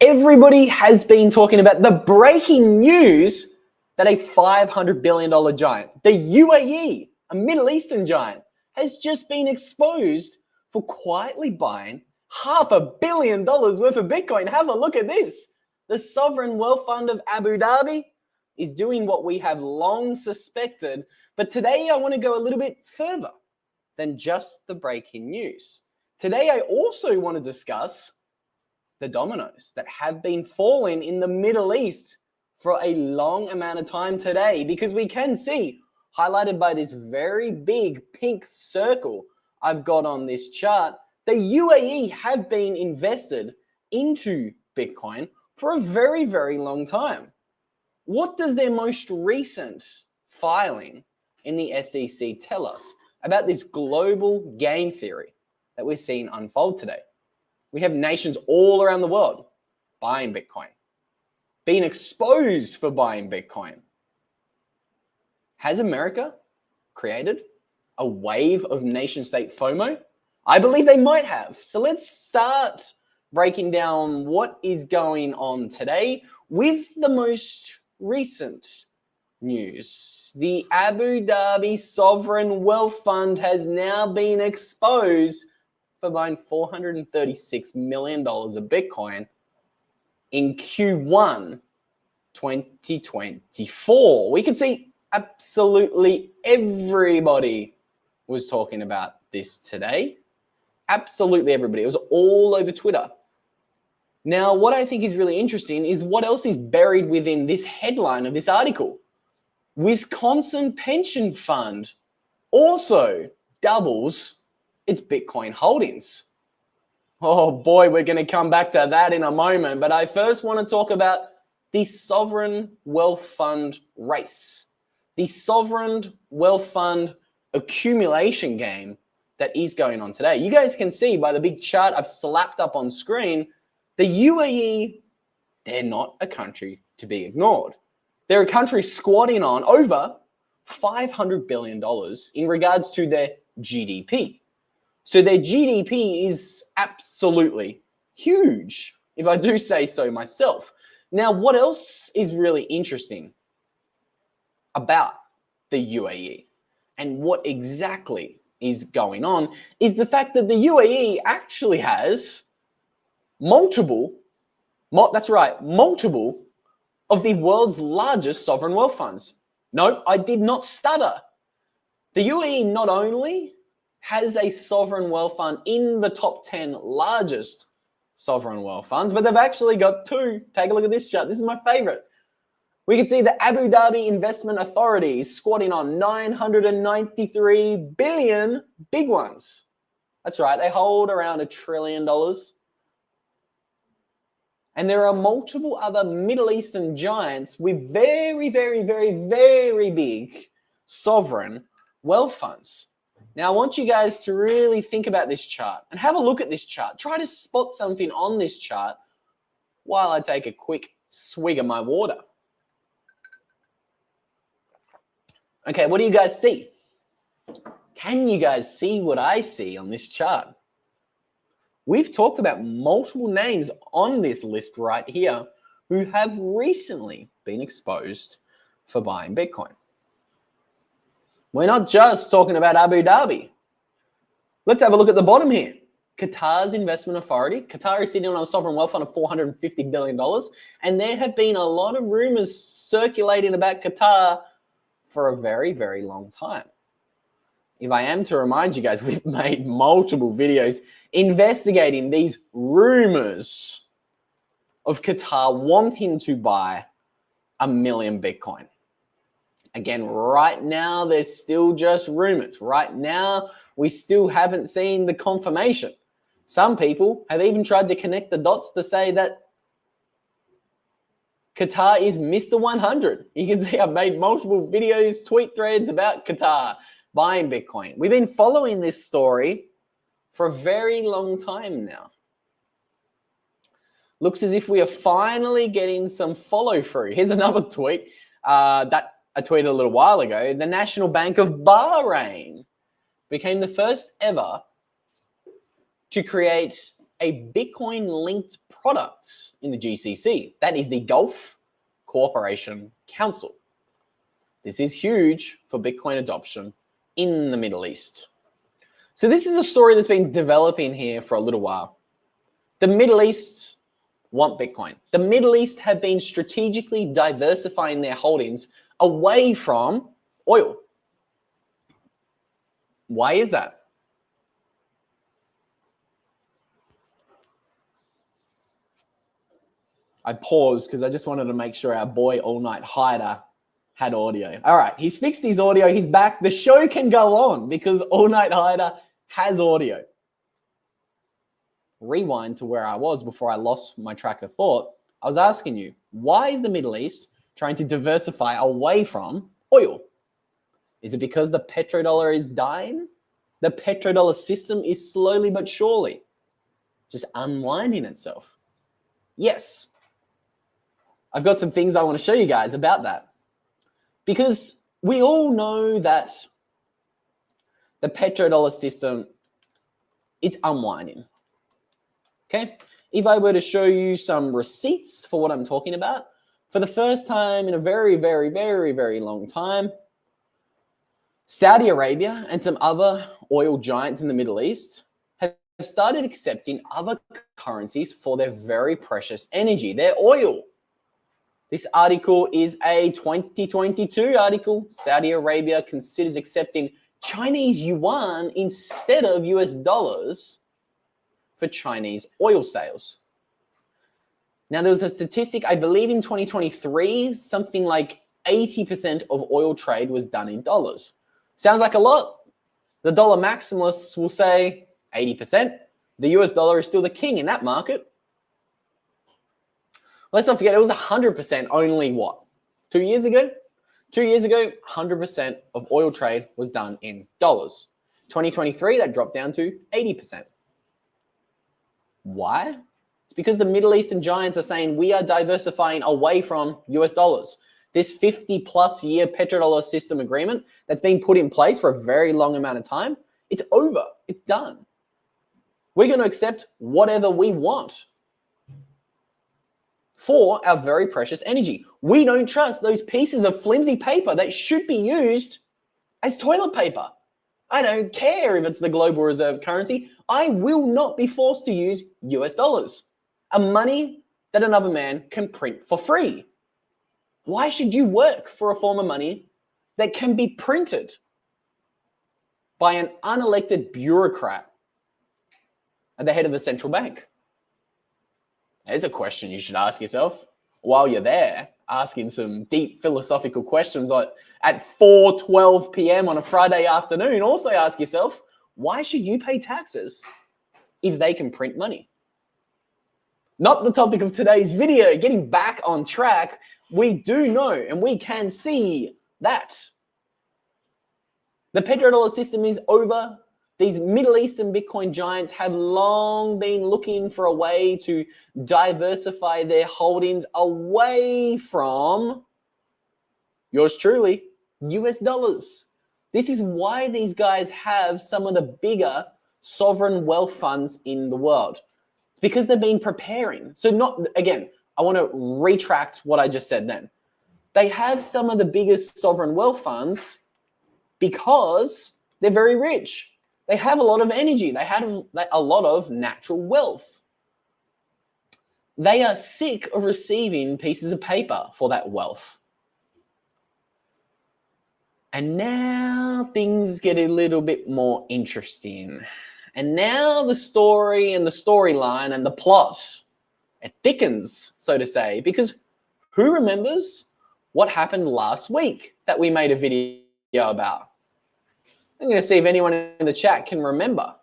Everybody has been talking about the breaking news that a $500 billion giant, the UAE, a Middle Eastern giant, has just been exposed for quietly buying $500 million worth of Bitcoin. Have a look at this. The sovereign wealth fund of Abu Dhabi is doing what we have long suspected. But today I want to go a little bit further than just the breaking news. Today I also want to discuss the dominoes that have been falling in the Middle East for a long amount of time today, because we can see, highlighted by this very big pink circle I've got on this chart, the UAE have been invested into Bitcoin for a very, very long time. What does their most recent filing in the SEC tell us about this global game theory that we're seeing unfold today? We have nations all around the world buying Bitcoin, being exposed for buying Bitcoin. Has America created a wave of nation-state FOMO? I believe they might have. So let's start breaking down what is going on today with the most recent news. The Abu Dhabi Sovereign Wealth Fund has now been exposed for buying $436 million of Bitcoin in Q1 2024. We could see absolutely everybody was talking about this today. Absolutely everybody. It was all over Twitter. Now, what I think is really interesting is what else is buried within this headline of this article. Wisconsin Pension Fund also doubles its Bitcoin holdings. Oh boy, we're going to come back to that in a moment. But I first want to talk about the Sovereign Wealth Fund race, the Sovereign Wealth Fund accumulation game that is going on today. You guys can see by the big chart I've slapped up on screen, the UAE, they're not a country to be ignored. They're a country squatting on over $500 billion in regards to their GDP. So their GDP is absolutely huge, if I do say so myself. Now, what else is really interesting about the UAE and what exactly is going on is the fact that the UAE actually has multiple of the world's largest sovereign wealth funds. No, I did not stutter. The UAE not only has a sovereign wealth fund in the top 10 largest sovereign wealth funds, but they've actually got two. Take a look at this chart. This is my favorite. We can see the Abu Dhabi Investment Authority is squatting on 993 billion big ones. That's right. They hold around $1 trillion. And there are multiple other Middle Eastern giants with very, very, very, very big sovereign wealth funds. Now, I want you guys to really think about this chart and have a look at this chart. Try to spot something on this chart while I take a quick swig of my water. Okay, what do you guys see? Can you guys see what I see on this chart? We've talked about multiple names on this list right here who have recently been exposed for buying Bitcoin. We're not just talking about Abu Dhabi. Let's have a look at the bottom here. Qatar's investment authority. Qatar is sitting on a sovereign wealth fund of $450 billion. And there have been a lot of rumors circulating about Qatar for a very, very long time. If I am to remind you guys, we've made multiple videos investigating these rumors of Qatar wanting to buy 1 million Bitcoin. Again, right now, there's still just rumors. Right now, we still haven't seen the confirmation. Some people have even tried to connect the dots to say that Qatar is Mr. 100. You can see I've made multiple videos, tweet threads about Qatar buying Bitcoin. We've been following this story for a very long time now. Looks as if we are finally getting some follow through. Here's another tweet that I tweeted a little while ago. The National Bank of Bahrain became the first ever to create a Bitcoin-linked products in the GCC. That is the Gulf Cooperation Council. This is huge for Bitcoin adoption in the Middle East. So this is a story that's been developing here for a little while. The Middle East want Bitcoin. The Middle East have been strategically diversifying their holdings away from oil. Why is that? I paused because I just wanted to make sure our boy All Night Hider had audio. All right, he's fixed his audio. He's back. The show can go on because All Night Hider has audio. Rewind to where I was before I lost my track of thought. I was asking you, why is the Middle East trying to diversify away from oil? Is it because the petrodollar is dying? The petrodollar system is slowly but surely just unwinding itself. Yes. I've got some things I want to show you guys about that. Because we all know that the petrodollar system, it's unwinding. Okay? If I were to show you some receipts for what I'm talking about, for the first time in a very, very, very, very long time, Saudi Arabia and some other oil giants in the Middle East have started accepting other currencies for their very precious energy, their oil. This article is a 2022 article. Saudi Arabia considers accepting Chinese yuan instead of US dollars for Chinese oil sales. Now, there was a statistic, I believe in 2023, something like 80% of oil trade was done in dollars. Sounds like a lot. The dollar maximalists will say 80%. The US dollar is still the king in that market. Let's not forget, it was 100% only what? 2 years ago? 2 years ago, 100% of oil trade was done in dollars. 2023, that dropped down to 80%. Why? It's because the Middle Eastern giants are saying we are diversifying away from US dollars. This 50-plus year petrodollar system agreement that's been put in place for a very long amount of time, it's over. It's done. We're going to accept whatever we want for our very precious energy. We don't trust those pieces of flimsy paper that should be used as toilet paper. I don't care if it's the global reserve currency. I will not be forced to use US dollars, a money that another man can print for free. Why should you work for a form of money that can be printed by an unelected bureaucrat at the head of a central bank? There's a question you should ask yourself while you're there, asking some deep philosophical questions at 4:12 p.m. on a Friday afternoon. Also ask yourself, why should you pay taxes if they can print money? Not the topic of today's video. Getting back on track, we do know and we can see that the petrodollar system is over. These Middle Eastern Bitcoin giants have long been looking for a way to diversify their holdings away from, yours truly, US dollars. This is why these guys have some of the bigger sovereign wealth funds in the world. It's because they've been preparing. So again, I want to retract what I just said then. They have some of the biggest sovereign wealth funds because they're very rich. They have a lot of energy. They have a lot of natural wealth. They are sick of receiving pieces of paper for that wealth. And now things get a little bit more interesting. And now the story and the storyline and the plot, it thickens, so to say, because who remembers what happened last week that we made a video about? I'm going to see if anyone in the chat can remember.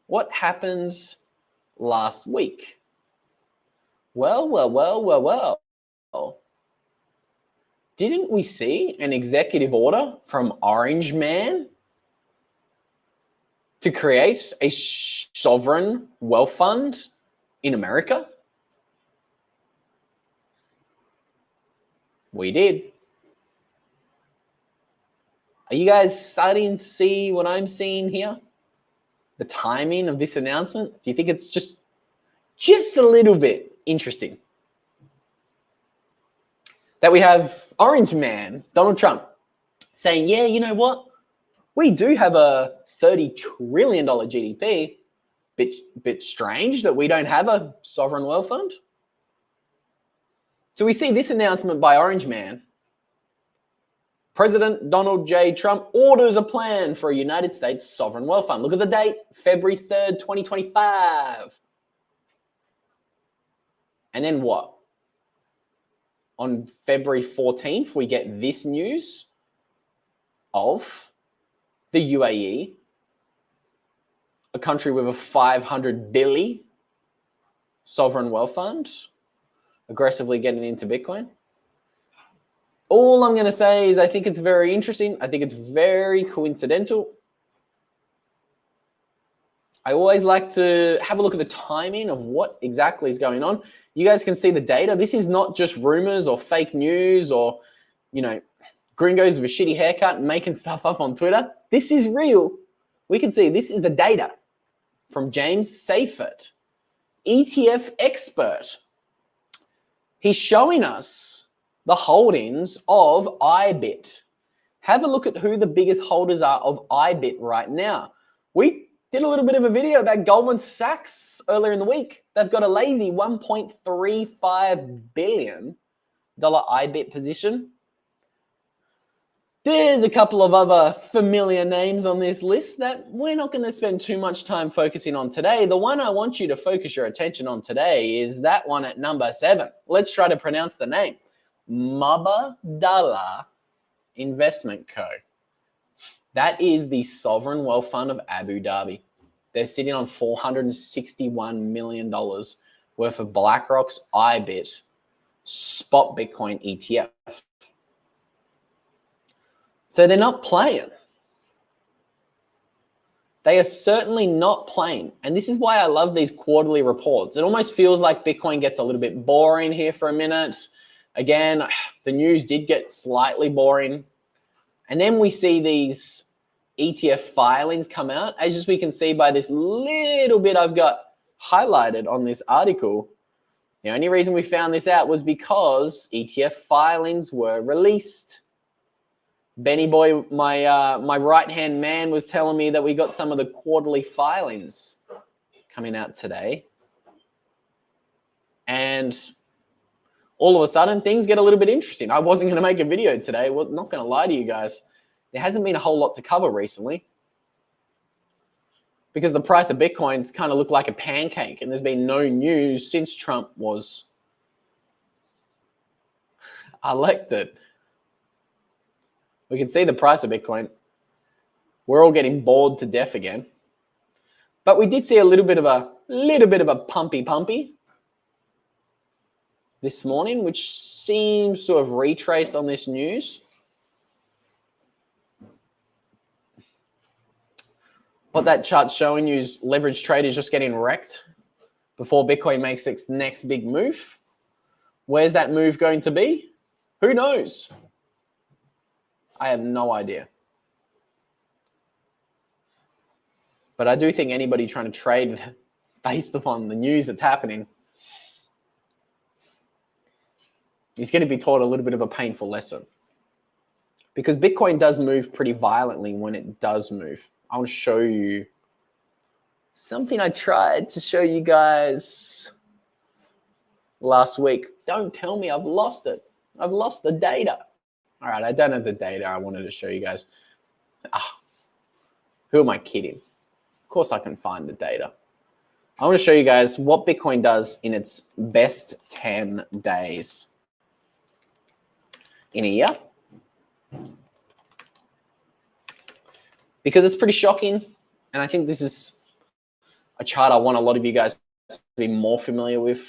What happened last week? Well. Didn't we see an executive order from Orange Man to create a sovereign wealth fund in America? We did. Are you guys starting to see what I'm seeing here? The timing of this announcement? Do you think it's just just a little bit interesting that we have Orange Man, Donald Trump, saying, yeah, you know what? We do have a $30 trillion GDP. Bit strange that we don't have a sovereign wealth fund. So we see this announcement by Orange Man. President Donald J. Trump orders a plan for a United States sovereign wealth fund. Look at the date, February 3rd, 2025. And then what? On February 14th, we get this news of the UAE, a country with a 500 billion sovereign wealth fund, aggressively getting into Bitcoin. All I'm going to say is I think it's very interesting. I think it's very coincidental. I always like to have a look at the timing of what exactly is going on. You guys can see the data. This is not just rumors or fake news or, gringos with a shitty haircut making stuff up on Twitter. This is real. We can see this is the data from James Seifert, ETF expert. He's showing us the holdings of IBIT. Have a look at who the biggest holders are of IBIT right now. We did a little bit of a video about Goldman Sachs earlier in the week. They've got a lazy $1.35 billion IBIT position. There's a couple of other familiar names on this list that we're not going to spend too much time focusing on today. The one I want you to focus your attention on today is that one at number 7. Let's try to pronounce the name. Mubadala Investment Co. That is the sovereign wealth fund of Abu Dhabi. They're sitting on $461 million worth of BlackRock's IBIT spot Bitcoin ETF. So they're not playing. They are certainly not playing. And this is why I love these quarterly reports. It almost feels like Bitcoin gets a little bit boring here for a minute. Again, the news did get slightly boring. And then we see these ETF filings come out. As we can see by this little bit I've got highlighted on this article, the only reason we found this out was because ETF filings were released. Benny Boy, my right-hand man, was telling me that we got some of the quarterly filings coming out today. And all of a sudden, things get a little bit interesting. I wasn't going to make a video today. Well, not going to lie to you guys. There hasn't been a whole lot to cover recently because the price of Bitcoin's kind of looked like a pancake and there's been no news since Trump was elected. We can see the price of Bitcoin. We're all getting bored to death again. But we did see a little bit of a pumpy this morning, which seems to have retraced on this news. What that chart's showing you is leverage traders just getting wrecked before Bitcoin makes its next big move. Where's that move going to be? Who knows? I have no idea. But I do think anybody trying to trade based upon the news that's happening is going to be taught a little bit of a painful lesson. Because Bitcoin does move pretty violently when it does move. I want to show you something I tried to show you guys last week. Don't tell me I've lost it. I've lost the data. All right, I don't have the data I wanted to show you guys. Who am I kidding? Of course I can find the data. I want to show you guys what Bitcoin does in its best 10 days in a year. Because it's pretty shocking. And I think this is a chart I want a lot of you guys to be more familiar with.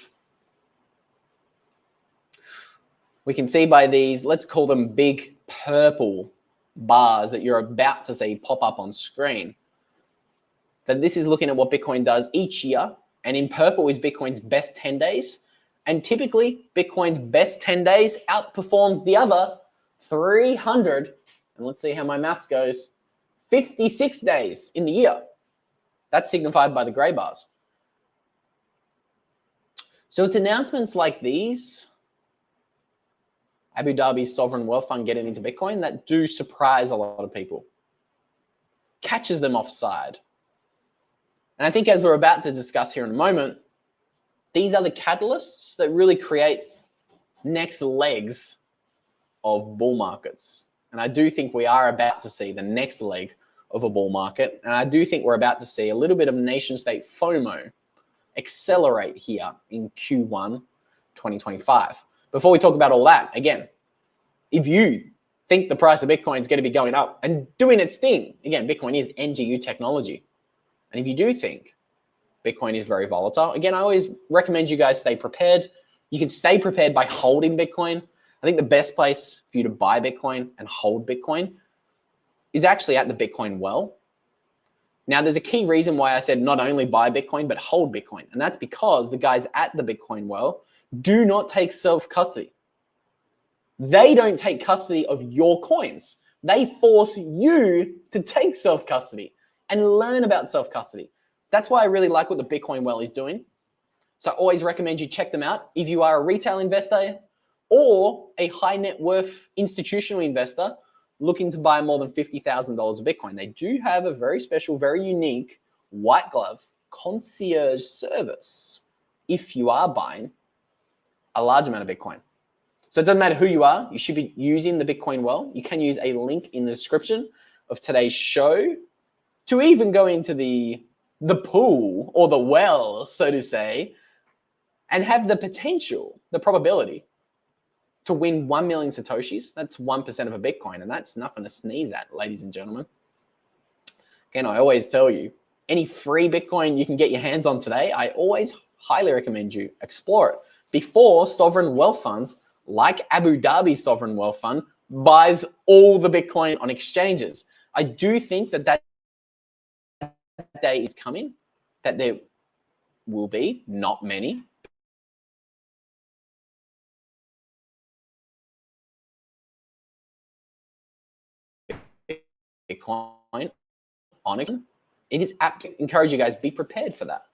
We can see by these, let's call them big purple bars that you're about to see pop up on screen, that this is looking at what Bitcoin does each year. And in purple is Bitcoin's best 10 days. And typically, Bitcoin's best 10 days outperforms the other 300, and let's see how my maths goes, 56 days in the year. That's signified by the gray bars. So it's announcements like these, Abu Dhabi's sovereign wealth fund getting into Bitcoin, that do surprise a lot of people, catches them offside. And I think as we're about to discuss here in a moment, these are the catalysts that really create next legs of bull markets. And I do think we are about to see the next leg of a bull market. And I do think we're about to see a little bit of nation state FOMO accelerate here in Q1 2025. Before we talk about all that, again, if you think the price of Bitcoin is going to be going up and doing its thing, again, Bitcoin is NGU technology. And if you do think Bitcoin is very volatile, again, I always recommend you guys stay prepared. You can stay prepared by holding Bitcoin. I think the best place for you to buy Bitcoin and hold Bitcoin is actually at the Bitcoin well. Now, there's a key reason why I said not only buy Bitcoin, but hold Bitcoin. And that's because the guys at the Bitcoin well do not take self-custody. They don't take custody of your coins. They force you to take self-custody and learn about self-custody. That's why I really like what the Bitcoin well is doing. So I always recommend you check them out. If you are a retail investor or a high net worth institutional investor looking to buy more than $50,000 of Bitcoin, they do have a very special, very unique white glove concierge service if you are buying a large amount of Bitcoin. So it doesn't matter who you are, you should be using the Bitcoin well. You can use a link in the description of today's show to even go into the pool or the well, so to say, and have the potential, the probability to win 1 million Satoshis. That's 1% of a Bitcoin, and that's nothing to sneeze at, ladies and gentlemen. Again, I always tell you, any free Bitcoin you can get your hands on today, I always highly recommend you explore it before sovereign wealth funds like Abu Dhabi Sovereign Wealth Fund buys all the Bitcoin on exchanges. I do think that day is coming, that there will be not many Bitcoin on it. It is apt to encourage you guys, be prepared for that.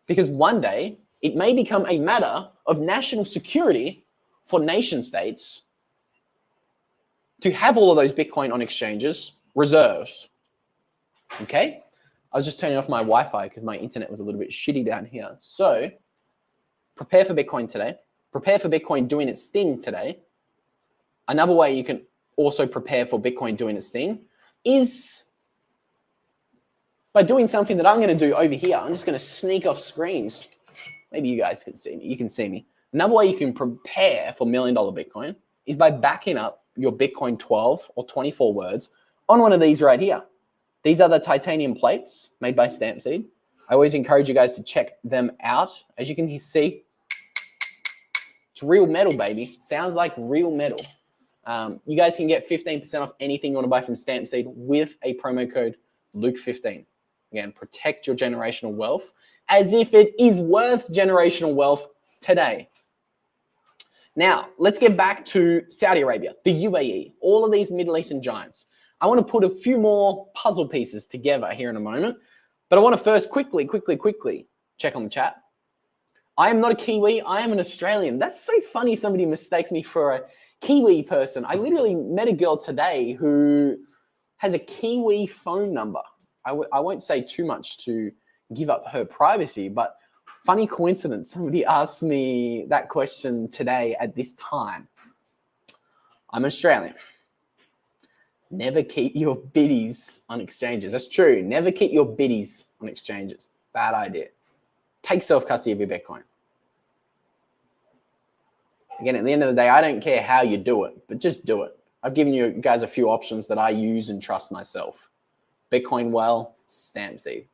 Because one day it may become a matter of national security for nation states to have all of those Bitcoin on exchanges reserved. Okay? I was just turning off my Wi-Fi because my internet was a little bit shitty down here. So prepare for Bitcoin today. Prepare for Bitcoin doing its thing today. Another way you can also prepare for Bitcoin doing its thing is by doing something that I'm going to do over here. I'm just going to sneak off screens. Maybe you guys can see me. You can see me. Another way you can prepare for $1 million Bitcoin is by backing up your Bitcoin 12 or 24 words on one of these right here. These are the titanium plates made by Stampseed. I always encourage you guys to check them out. As you can see, it's real metal, baby. Sounds like real metal. You guys can get 15% off anything you want to buy from Stampseed with a promo code Luke15. Again, protect your generational wealth as if it is worth generational wealth today. Now, let's get back to Saudi Arabia, the UAE, all of these Middle Eastern giants. I want to put a few more puzzle pieces together here in a moment, but I want to first quickly check on the chat. I am not a Kiwi, I am an Australian. That's so funny somebody mistakes me for a Kiwi person. I literally met a girl today who has a Kiwi phone number. I won't say too much to give up her privacy, but funny coincidence, somebody asked me that question today at this time. I'm Australian. Never keep your biddies on exchanges. That's true. Never keep your biddies on exchanges. Bad idea. Take self-custody of your Bitcoin. Again, at the end of the day, I don't care how you do it, but just do it. I've given you guys a few options that I use and trust myself. Bitcoin Well, Stampseed.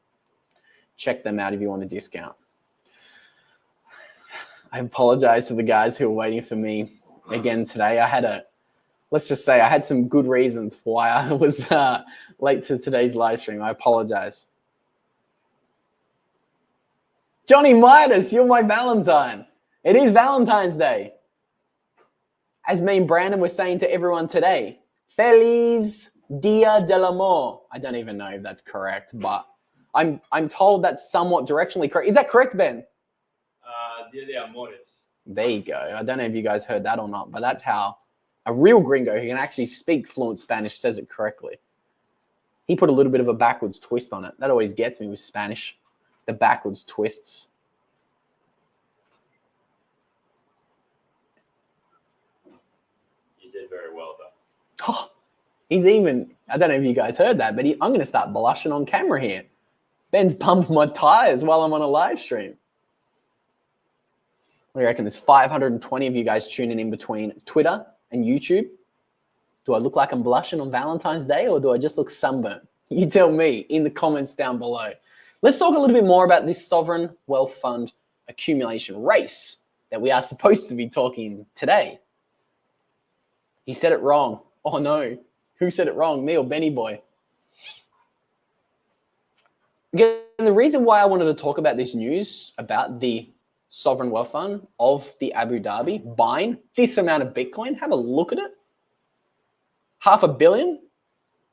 Check them out if you want a discount. I apologize to the guys who are waiting for me again today. Let's just say I had some good reasons for why I was late to today's live stream. I apologize. Johnny Midas, you're my Valentine. It is Valentine's Day. As me and Brandon were saying to everyone today, Feliz Dia del Amor. I don't even know if that's correct, but I'm told that's somewhat directionally correct. Is that correct, Ben? Dia de Amores. There you go. I don't know if you guys heard that or not, but that's how a real gringo who can actually speak fluent Spanish says it correctly. He put a little bit of a backwards twist on it. That always gets me with Spanish, the backwards twists. You did very well, though. Oh, he's even, I don't know if you guys heard that, but I'm going to start blushing on camera here. Ben's pumped my tires while I'm on a live stream. What do you reckon? There's 520 of you guys tuning in between Twitter and YouTube. Do I look like I'm blushing on Valentine's Day, or do I just look sunburnt? You tell me in the comments down below. Let's talk a little bit more about this sovereign wealth fund accumulation race that we are supposed to be talking today. He said it wrong. Oh no. Who said it wrong? Me or Benny Boy? Again, the reason why I wanted to talk about this news about the sovereign wealth fund of the Abu Dhabi buying this amount of Bitcoin, have a look at it. $500 million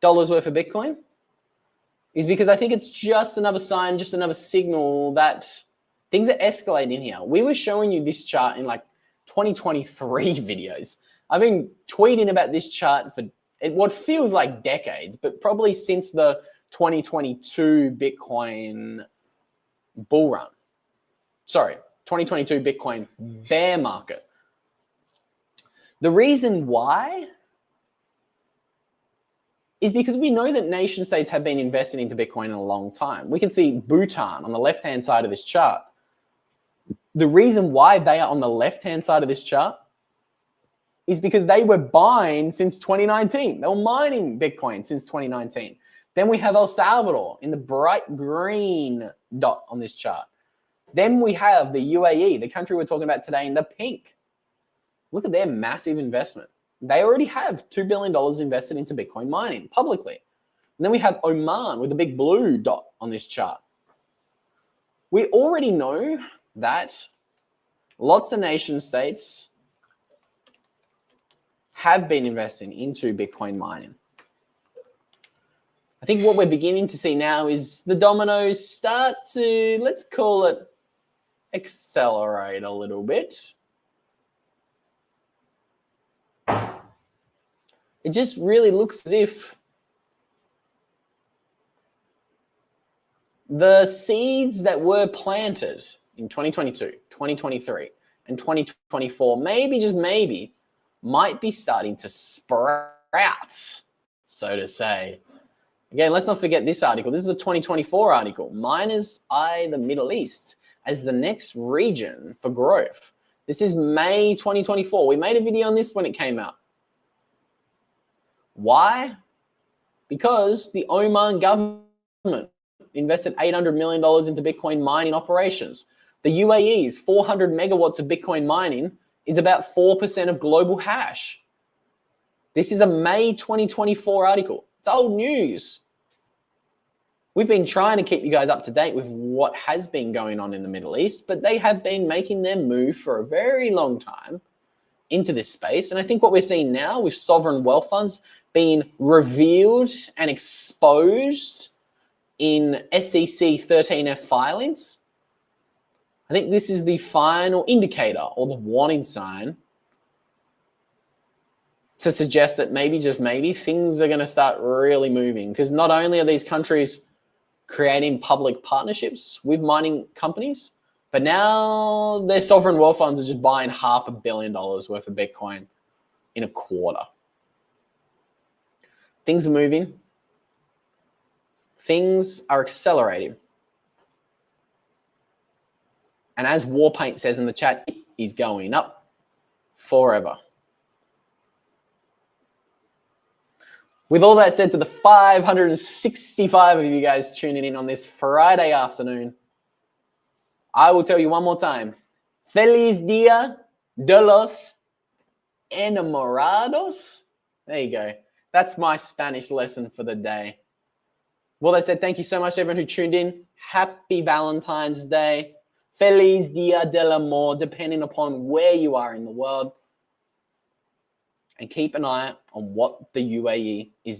worth of Bitcoin, is because I think it's just another sign, just another signal that things are escalating here. We were showing you this chart in like 2023 videos. I've been tweeting about this chart for what feels like decades, but probably since the 2022 Bitcoin bull run. Sorry, 2022 Bitcoin bear market. The reason why is because we know that nation states have been investing into Bitcoin in a long time. We can see Bhutan on the left-hand side of this chart. The reason why they are on the left-hand side of this chart is because they were buying since 2019. They were mining Bitcoin since 2019. Then we have El Salvador in the bright green dot on this chart. Then we have the UAE, the country we're talking about today, in the pink. Look at their massive investment. They already have $2 billion invested into Bitcoin mining publicly. And then we have Oman with the big blue dot on this chart. We already know that lots of nation states have been investing into Bitcoin mining. I think what we're beginning to see now is the dominoes start to, let's call it, accelerate a little bit. It just really looks as if the seeds that were planted in 2022, 2023, and 2024, maybe, just maybe, might be starting to sprout, so to say. Again, let's not forget this article. This is a 2024 article. Miners eye the Middle East as the next region for growth. This is May 2024. We made a video on this when it came out. Why? Because the Oman government invested $800 million into Bitcoin mining operations. The UAE's 400 megawatts of Bitcoin mining is about 4% of global hash. This is a May 2024 article. It's old news. We've been trying to keep you guys up to date with what has been going on in the Middle East, but they have been making their move for a very long time into this space. And I think what we're seeing now with sovereign wealth funds being revealed and exposed in SEC 13F filings, I think this is the final indicator or the warning sign to suggest that maybe, just maybe, things are going to start really moving. Because not only are these countries creating public partnerships with mining companies, but now their sovereign wealth funds are just buying $500 million worth of Bitcoin in a quarter. Things are moving. Things are accelerating. And as Warpaint says in the chat, it is going up forever. With all that said, to the 565 of you guys tuning in on this Friday afternoon, I will tell you one more time. Feliz Dia de los Enamorados. There you go. That's my Spanish lesson for the day. Well, that said, thank you so much to everyone who tuned in. Happy Valentine's Day. Feliz Dia del Amor, depending upon where you are in the world. And keep an eye on what the UAE is doing.